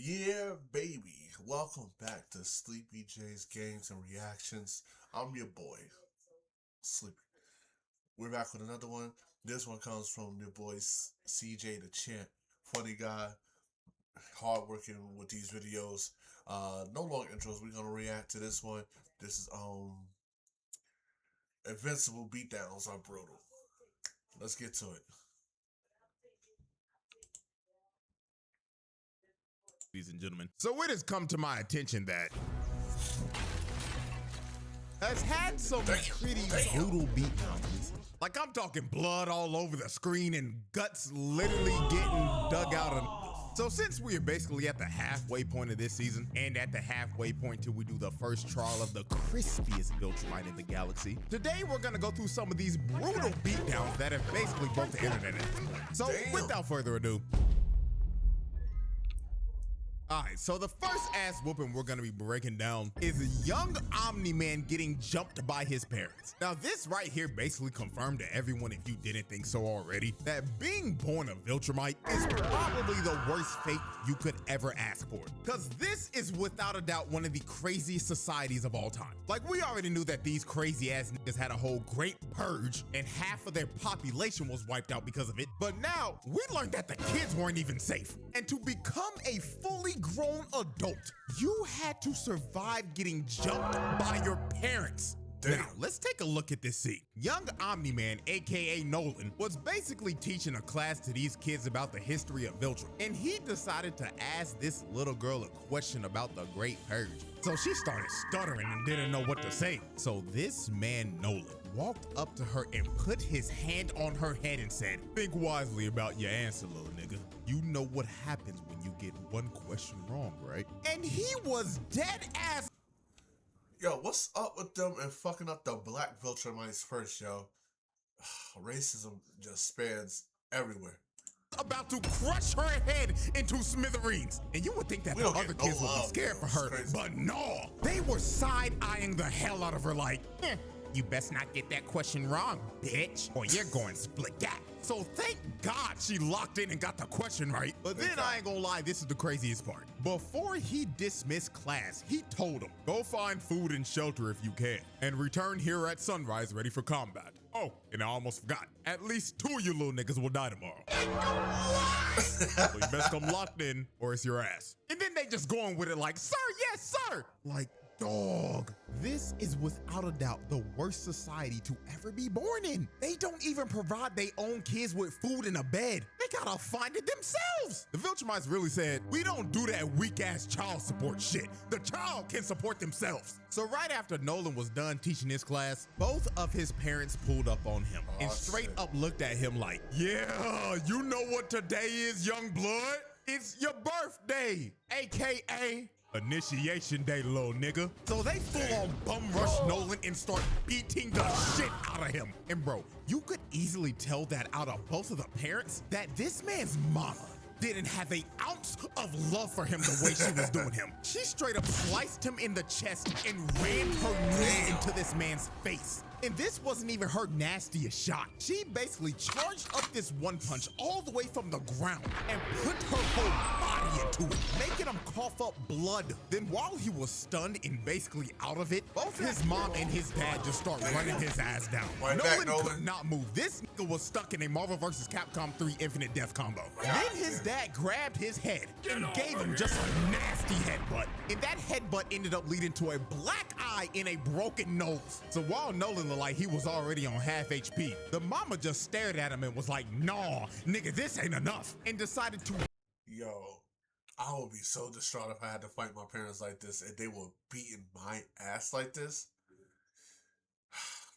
Yeah, baby. Welcome back to Sleepy J's Games and Reactions. I'm your boy, Sleepy. We're back with another one. This one comes from your boy CJ the Champ. Funny guy, hardworking with these videos. No long intros. We're gonna react to this one. This is Invincible beatdowns are brutal. Let's get to it. Ladies and gentlemen. So it has come to my attention that has had some pretty brutal beatdowns recently. Like, I'm talking blood all over the screen and guts literally getting dug out of. So since we are basically at the halfway point of this season, and at the halfway point till we do the first trial of the crispiest Viltrumite in the galaxy, today we're gonna go through some of these brutal beatdowns that have basically broke the internet. So without further ado, alright, so the first ass whooping we're gonna be breaking down is a young Omni-Man getting jumped by his parents. Now this right here basically confirmed to everyone, if you didn't think so already, that being born a Viltrumite is probably the worst fate you could ever ask for. Cause this is without a doubt one of the craziest societies of all time. Like, we already knew that these crazy ass niggas had a whole great purge and half of their population was wiped out because of it. But now we learned that the kids weren't even safe. And to become a fully grown adult, you had to survive getting jumped by your parents. Damn. Now, let's take a look at this scene. Young Omni-Man, aka Nolan, was basically teaching a class to these kids about the history of Viltrum, and he decided to ask this little girl a question about the Great Purge. So she started stuttering and didn't know what to say. So this man, Nolan, walked up to her and put his hand on her head and said, "Think wisely about your answer, little nigga. You know what happens when you get one question wrong, right?" And he was dead ass. Yo, what's up with them and fucking up the black Viltrumites first, yo? Racism just spans everywhere. About to crush her head into smithereens. And you would think that the other kids would be scared for her, but no. They were side-eyeing the hell out of her like, you best not get that question wrong, bitch, or you're going split-gat. So thank God she locked in and got the question right. But then I ain't gonna lie, this is the craziest part. Before he dismissed class, he told them, go find food and shelter if you can, and return here at sunrise ready for combat. Oh, and I almost forgot, at least 2 of you little niggas will die tomorrow. So you best come locked in or it's your ass. And then they just going with it like, sir, yes, sir. Like, dog, this is without a doubt the worst society to ever be born in. They don't even provide their own kids with food and a bed. They gotta find it themselves. The Viltrumites really said, we don't do that weak ass child support shit. The child can support themselves. So right after Nolan was done teaching his class, both of his parents pulled up on him and straight up looked at him like, yeah, you know what today is, young blood? It's your birthday, AKA initiation day, little nigga. So they full on bum rush Nolan and start beating the shit out of him. And bro, you could easily tell that out of both of the parents that this man's mama didn't have an ounce of love for him the way she was doing him. She straight up sliced him in the chest and rammed her knee into this man's face. And this wasn't even her nastiest shot. She basically charged up this one punch all the way from the ground and put her whole body into it, making him cough up blood. Then while he was stunned and basically out of it, both his mom and his dad just start running his ass down. Nolan could not move. This nigga was stuck in a Marvel vs. Capcom 3 Infinite Death combo. Then his dad grabbed his head and gave him just a nasty headbutt. And that headbutt ended up leading to a black eye and a broken nose. So while Nolan looked like he was already on half HP, the mama just stared at him and was like, nah, nigga, this ain't enough, and decided to. Yo, I would be so distraught if I had to fight my parents like this and they were beating my ass like this.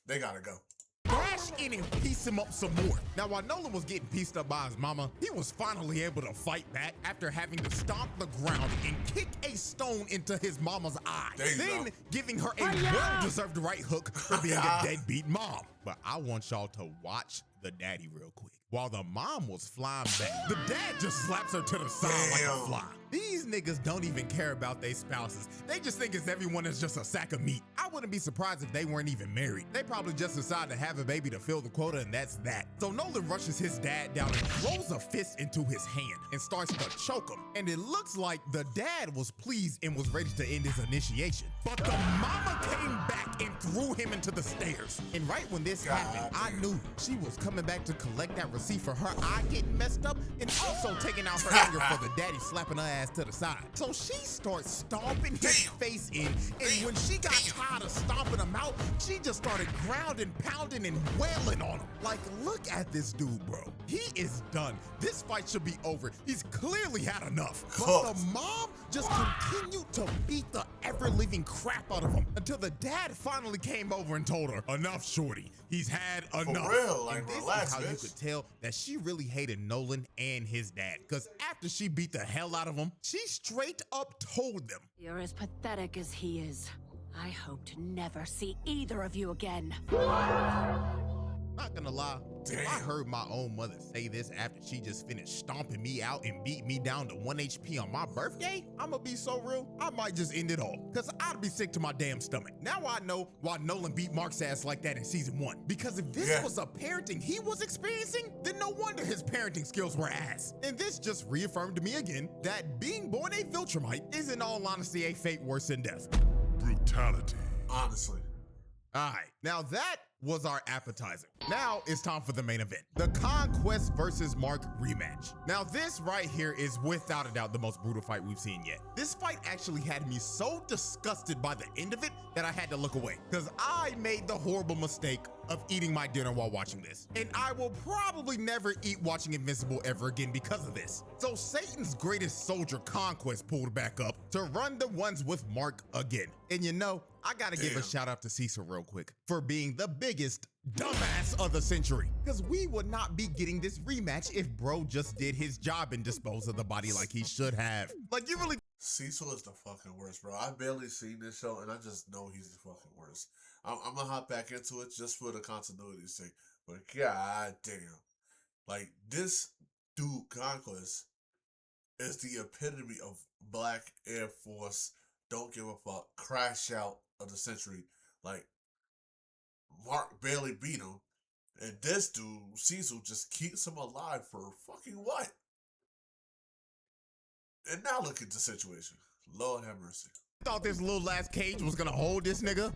They gotta go. Dash in and piece him up some more. Now, while Nolan was getting pieced up by his mama, he was finally able to fight back after having to stomp the ground and kick a stone into his mama's eye, then giving her a well-deserved right hook for being a deadbeat mom. But I want y'all to watch the daddy real quick. While the mom was flying back, the dad just slaps her to the side like a fly. These niggas don't even care about their spouses. They just think everyone is just a sack of meat. I wouldn't be surprised if they weren't even married. They probably just decided to have a baby to fill the quota, and that's that. So Nolan rushes his dad down and throws a fist into his hand and starts to choke him. And it looks like the dad was pleased and was ready to end his initiation. But the mama came back and threw him into the stairs. And right when this happened, I knew she was coming back to collect that receipt for her eye getting messed up and also taking out her anger for the daddy slapping her ass to the side. So she starts stomping his face in, and when she got tired of stomping him out, she just started grounding, pounding, and wailing on him. Like, look at this dude, bro. He is done. This fight should be over. He's clearly had enough. But the mom just continued to beat the ever-living crap out of him until the dad finally came over and told her, "Enough, shorty. He's had enough." For real, like, and this relax, is how bitch. you could tell that she really hated Nolan and his dad. Because after she beat the hell out of him, she straight up told them, "You're as pathetic as he is. I hope to never see either of you again." Not gonna lie, if I heard my own mother say this after she just finished stomping me out and beat me down to 1 HP on my birthday, I'ma be so real, I might just end it all. Cause I'd be sick to my damn stomach. Now I know why Nolan beat Mark's ass like that in season 1. Because if this was a parenting he was experiencing, then no wonder his parenting skills were ass. And this just reaffirmed to me again that being born a Viltrumite is in all honesty a fate worse than death. Brutality. Honestly. Alright, now that was our appetizer. Now it's time for the main event, the Conquest versus Mark rematch. Now this right here is without a doubt the most brutal fight we've seen yet. This fight actually had me so disgusted by the end of it that I had to look away, because I made the horrible mistake of eating my dinner while watching this. And I will probably never eat watching Invincible ever again because of this. So Satan's greatest soldier, Conquest, pulled back up to run the ones with Mark again. And you know, I gotta give a shout out to Cecil real quick for being the biggest dumbass of the century. Because we would not be getting this rematch if bro just did his job and disposed of the body like he should have. Like, you really... Cecil is the fucking worst, bro. I barely seen this show, and I just know he's the fucking worst. I'm gonna hop back into it just for the continuity's sake. But god damn. Like, this dude, Conquest, is the epitome of Black Air Force, don't give a fuck, crash out of the century. Like, Mark barely beat him, and this dude, Cecil, just keeps him alive for fucking what? And now look at the situation. Lord have mercy. Thought this little ass cage was gonna hold this nigga?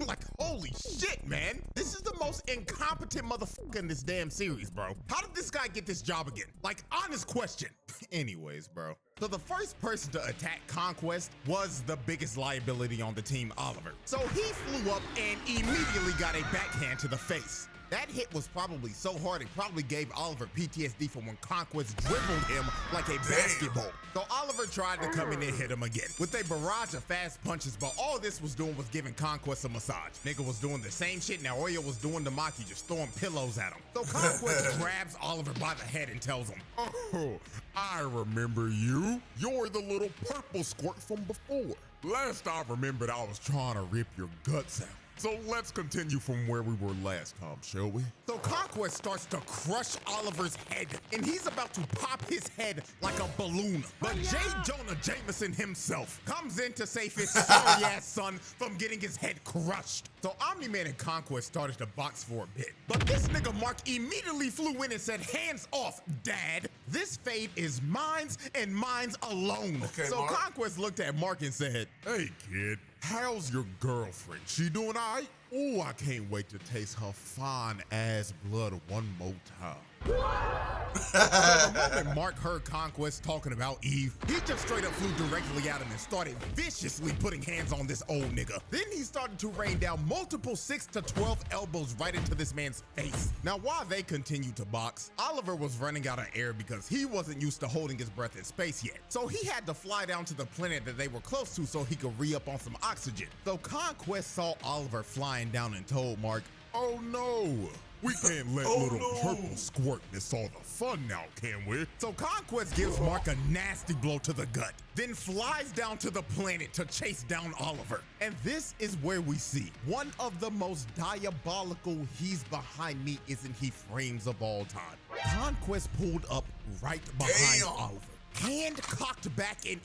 Like, holy shit, man. This is the most incompetent motherfucker in this damn series, bro. How did this guy get this job again? Like, honest question. Anyways, bro. So the first person to attack Conquest was the biggest liability on the team, Oliver. So he flew up and immediately got a backhand to the face. That hit was probably so hard it probably gave Oliver PTSD from when Conquest dribbled him like a basketball. So Oliver tried to come in and hit him again with a barrage of fast punches, but all this was doing was giving Conquest a massage. Nigga was doing the same shit Naoya was doing to Maki, just throwing pillows at him. So Conquest grabs Oliver by the head and tells him, "Oh, I remember you. You're the little purple squirt from before. Last I remembered, I was trying to rip your guts out. So let's continue from where we were last time, shall we?" So Conquest starts to crush Oliver's head, and he's about to pop his head like a balloon. But J. Jonah Jameson himself comes in to save his sorry-ass son from getting his head crushed. So Omni-Man and Conquest started to box for a bit. But this nigga Mark immediately flew in and said, "Hands off, Dad. This fade is mine's and mine's alone." Okay, so Mark. Conquest looked at Mark and said, "Hey, kid, how's your girlfriend? She doing all right? Oh, I can't wait to taste her fine ass blood one more time." So the moment Mark heard Conquest talking about Eve, he just straight up flew directly at him and started viciously putting hands on this old nigga. Then he started to rain down multiple 6 to 12 elbows right into this man's face. Now while they continued to box, Oliver was running out of air because he wasn't used to holding his breath in space yet. So he had to fly down to the planet that they were close to so he could re-up on some oxygen. So Conquest saw Oliver flying down and told Mark, "Oh no, we can't let little purple squirt miss all the fun now, can we?" So Conquest gives Mark a nasty blow to the gut, then flies down to the planet to chase down Oliver. And this is where we see one of the most diabolical "he's behind me, isn't he" frames of all time. Conquest pulled up right behind Oliver. hand cocked back and...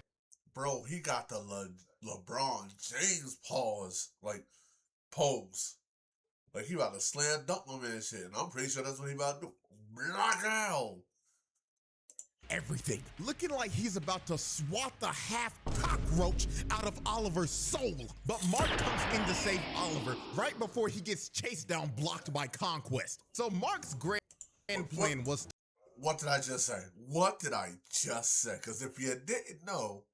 Bro, he got the LeBron James pause, like, pose. Like, he about to slam dunk my man shit, and I'm pretty sure that's what he about to do. Block out! Everything, looking like he's about to swat the half cockroach out of Oliver's soul. But Mark comes in to save Oliver right before he gets chased down, blocked by Conquest. So Mark's grand plan was... What did I just say? What did I just say? Because if you didn't know...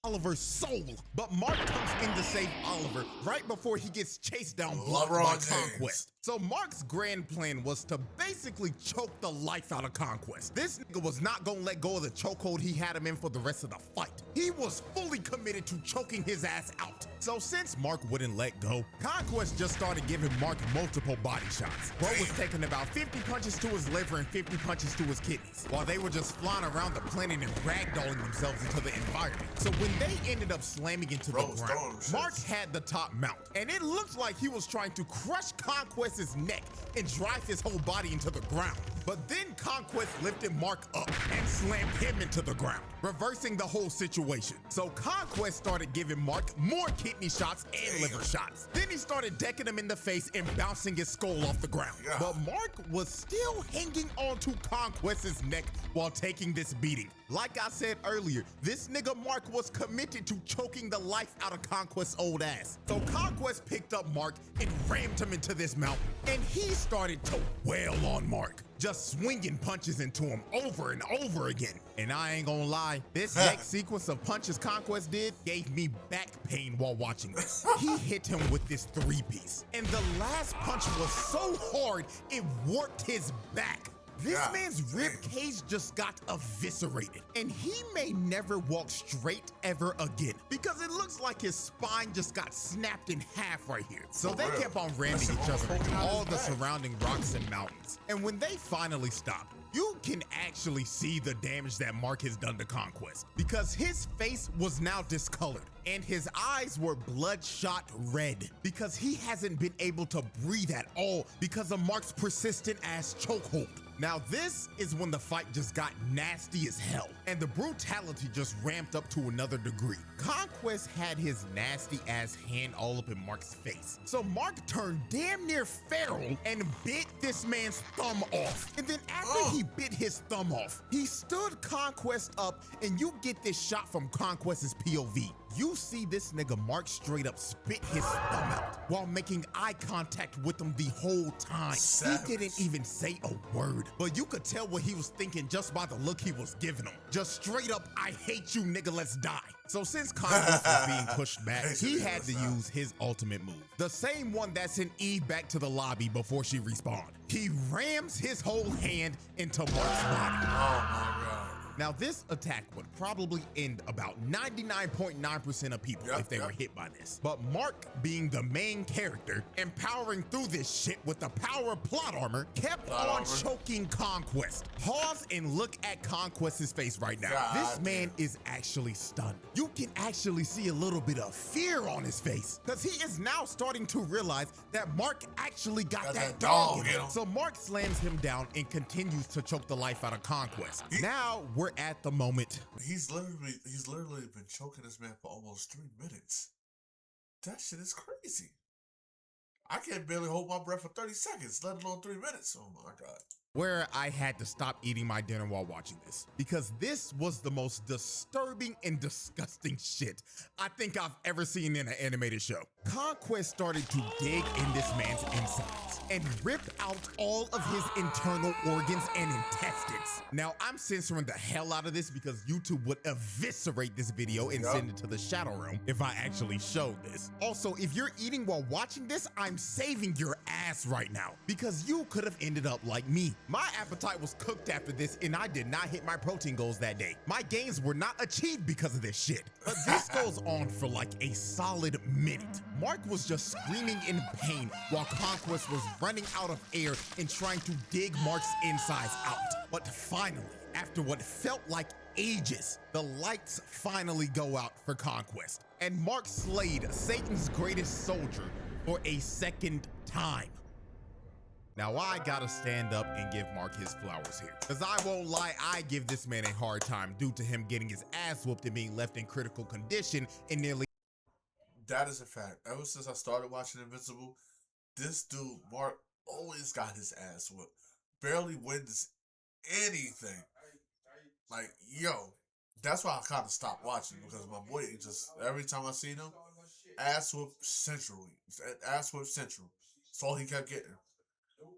Oliver's soul, but Mark comes in to save Oliver right before he gets chased down, blocked by Conquest. So Mark's grand plan was to basically choke the life out of Conquest. This nigga was not gonna let go of the chokehold he had him in for the rest of the fight. He was fully committed to choking his ass out. So since Mark wouldn't let go, Conquest just started giving Mark multiple body shots. Bro was taking about 50 punches to his liver and 50 punches to his kidneys, while they were just flying around the planet and ragdolling themselves into the environment. So when they ended up slamming into the ground, Mark had the top mount, and it looked like he was trying to crush Conquest's neck and drive his whole body into the ground. But then Conquest lifted Mark up and slammed him into the ground, reversing the whole situation. So Conquest started giving Mark more kidney shots and liver shots. Then he started decking him in the face and bouncing his skull off the ground. But Mark was still hanging onto Conquest's neck while taking this beating. Like I said earlier, this nigga Mark was committed to choking the life out of Conquest's old ass. So Conquest picked up Mark and rammed him into this mount, and he started to wail on Mark, just swinging punches into him over and over again. And I ain't gonna lie, this next sequence of punches Conquest did gave me back pain while watching this. He hit him with this three-piece, and the last punch was so hard it warped his back. This man's rib cage just got eviscerated, and he may never walk straight ever again because it looks like his spine just got snapped in half right here. So they kept on ramming each other into all the surrounding rocks and mountains. And when they finally stopped, you can actually see the damage that Mark has done to Conquest, because his face was now discolored and his eyes were bloodshot red because he hasn't been able to breathe at all because of Mark's persistent ass chokehold. Now this is when the fight just got nasty as hell, and the brutality just ramped up to another degree. Conquest had his nasty ass hand all up in Mark's face. So Mark turned damn near feral and bit this man's thumb off. And then after he bit his thumb off, he stood Conquest up, and you get this shot from Conquest's POV. You see this nigga Mark straight up spit his thumb out while making eye contact with him the whole time. He didn't even say a word, but you could tell what he was thinking just by the look he was giving him. Just straight up, I hate you nigga, let's die. So since Conquest was being pushed back, he had to use his ultimate move. The same one that sent Eve back to the lobby before she respawned. He rams his whole hand into Mark's body. Oh my God. Now, this attack would probably end about 99.9% of people if they were hit by this. But Mark, being the main character and powering through this shit with the power of plot armor, kept on choking Conquest. Pause and look at Conquest's face right now. This man is actually stunned. You can actually see a little bit of fear on his face, because he is now starting to realize that Mark actually got that dog in him. So Mark slams him down and continues to choke the life out of Conquest. Now we're at the moment. He's literally been choking this man for almost 3 minutes. That shit is crazy. I can't barely hold my breath for 30 seconds, let alone 3 minutes. Oh my God. Where I had to stop eating my dinner while watching this, because this was the most disturbing and disgusting shit I think I've ever seen in an animated show. Conquest started to dig in this man's insides and rip out all of his internal organs and intestines. Now, I'm censoring the hell out of this because YouTube would eviscerate this video and send it to the Shadow Realm if I actually showed this. Also, if you're eating while watching this, I'm saving your ass right now, because you could have ended up like me. My appetite was cooked after this, and I did not hit my protein goals that day. My gains were not achieved because of this shit. But this goes on for like a solid minute. Mark was just screaming in pain while Conquest was running out of air and trying to dig Mark's insides out. But finally, after what felt like ages, the lights finally go out for Conquest, and Mark slayed Satan's greatest soldier for a second time. Now I gotta stand up and give Mark his flowers here. Cause I won't lie, I give this man a hard time due to him getting his ass whooped and being left in critical condition in nearly. That is a fact. Ever since I started watching Invincible, this dude, Mark, always got his ass whooped. Barely wins anything. Like, yo, that's why I kind of stopped watching because my boy just, every time I seen him, ass whoop centrally. Ass whoop central. That's all he kept getting.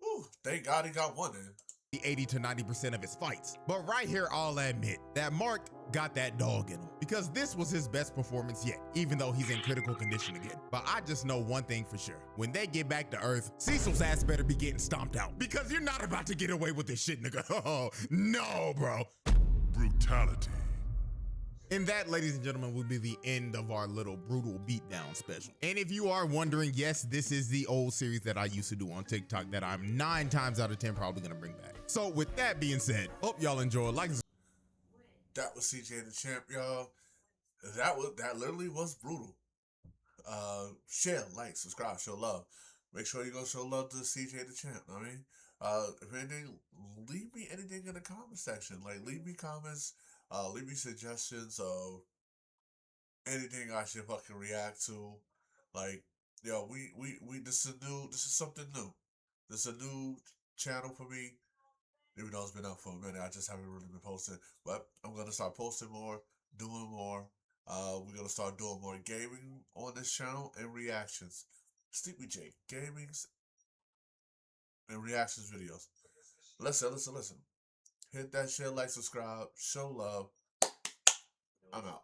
Ooh, thank God he got one in. 80 to 90% of his fights. But right here, I'll admit that Mark got that dog in him because this was his best performance yet, even though he's in critical condition again. But I just know one thing for sure. When they get back to Earth, Cecil's ass better be getting stomped out because you're not about to get away with this shit, nigga. Oh, no, bro. Brutality. And that, ladies and gentlemen, will be the end of our little brutal beatdown special. And if you are wondering, yes, this is the old series that I used to do on TikTok that I'm 9 times out of 10 probably gonna bring back. So with that being said, hope y'all enjoyed. That was CJ the Champ, y'all. That literally was brutal. Share, like, subscribe, show love. Make sure you go show love to CJ the Champ. I mean, if anything, leave me anything in the comment section. Like, leave me comments. Leave me suggestions of anything I should fucking react to. Like, yo, this is something new. This is a new channel for me. Even though it's been up for a minute, I just haven't really been posting. But I'm gonna start posting more, doing more. We're gonna start doing more gaming on this channel and reactions. Sleepy J gamings and reactions videos. Listen. Hit that shit, like, subscribe, show love. I'm out.